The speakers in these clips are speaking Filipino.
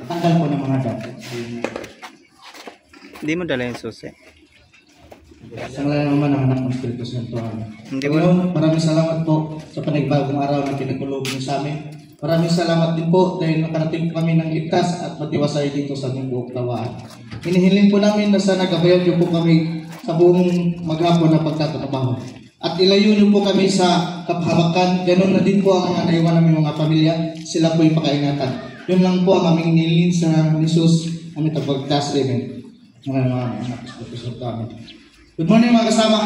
Tanggal po ng mga dati. Hindi mo dala yung susi. Sa ngalan naman ng anak ng Espiritu Santo. Hindi mo. Maraming salamat po sa panagbagong araw na pinagkulog niyo sa amin. Maraming salamat din po dahil nakarating kami ng ligtas at matiwasay dito sa aming buong tawaan. Hinihiling po namin na sana gabayan niyo po kami sa buong maghapon na pagtatrabaho. At ilayo niyo po kami sa kapahamakan. Ganon na din po ang mga naiwan namin mga pamilya. Sila po yung pakaingatan. Yun lang po ang aming nilin sa Jesus. Aming tapagtas. Amen. Good morning mga kasama.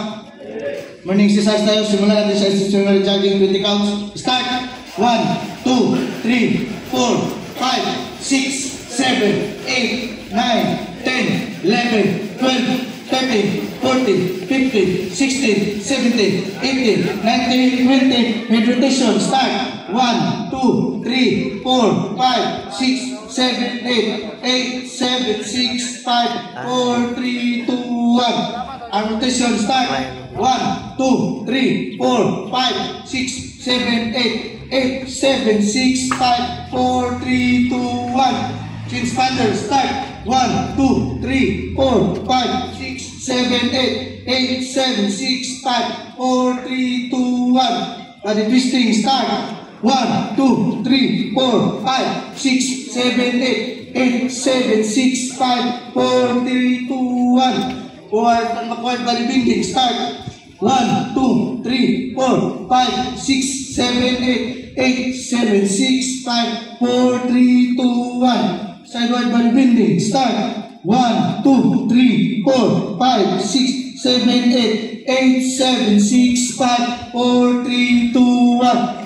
Morning exercise tayo. Simulan natin sa institutional jogging 20 counts. Start! 1, 2, 3, 4, 5, 6, 7, 8, 9, 10, 11, 12, 13, 14, 15, 16, 17, 18, 19, 20. Head rotation. Start! 1, 2, 3, 4, 5, 6, 7, 8, 8, 7, 6, 5, 4, 3, 2, 1. Our rotation. Start! 1, 2, 3, 4, 5, 6, 7, 8, 8, 7, 6, 5, 4, 3, 2, 1. Chin expander. Start! 1, 2, 3, 4, 5, 6, 7, 8, 8, 7, 6, 5, 4, 3, 2, 1. Body twisting. Start! 1, 2, 3, 4, 5, 6, 7, 8, 8, 7, 6, 5, 4, 3, 2, 1. Forward body bending. Start! 1, 2, 3, 4, 5, 6, 7, 8, 8, 7, 6, 5, 4, 3, 2, 1. Sideward body bending. Start! 1, 2, 3, 4, 5, 6, 7, 8, 8, 7, 6, 5, 4, 3, 2, 1.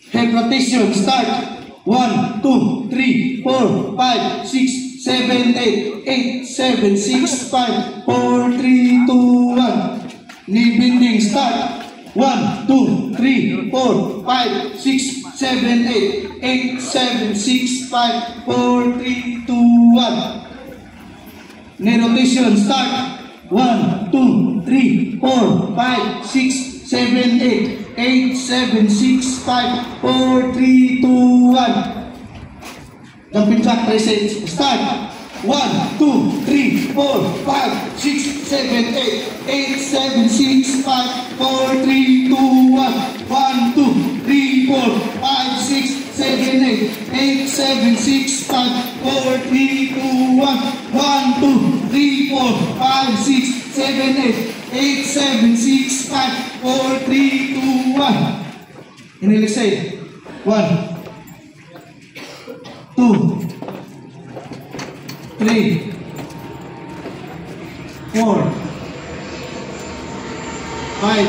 Head rotation. Start! 1, 2, 3, 4, 5, 6, 7, 8, 8, 7, 6, 5, 4, 3, 2, 1. Knee bending. Start! 1, 2, 3, 4, 5, 6, 7, 8, 8, 7, 6, 5, 4, 3, 2, 1. Knee rotation. Start! 1, 2, 3, 4, 5, 6, 7, 8, 8, 7, 6, 5, 4, 3, 2, 1. Jumping jack reset. Start! 1, 2, 3, 4, 5, 6, 7, 8, 8, 7, 6, 5, 4, 3, 2, 1. 1, 2, 3, 4, 5, 6, 7, 8, 8, 7, 6, 5, 4, 3, 2, 1. 1, 2, 3, 4, 5, 6, 7, 8, 8, 7, 6, 5, 4, 3, 2, 1. Inhale. 1, 2, 3, 4, 5,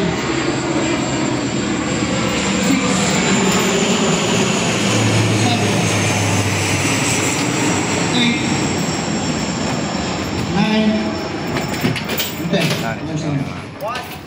6, 7, 8, 9, 10.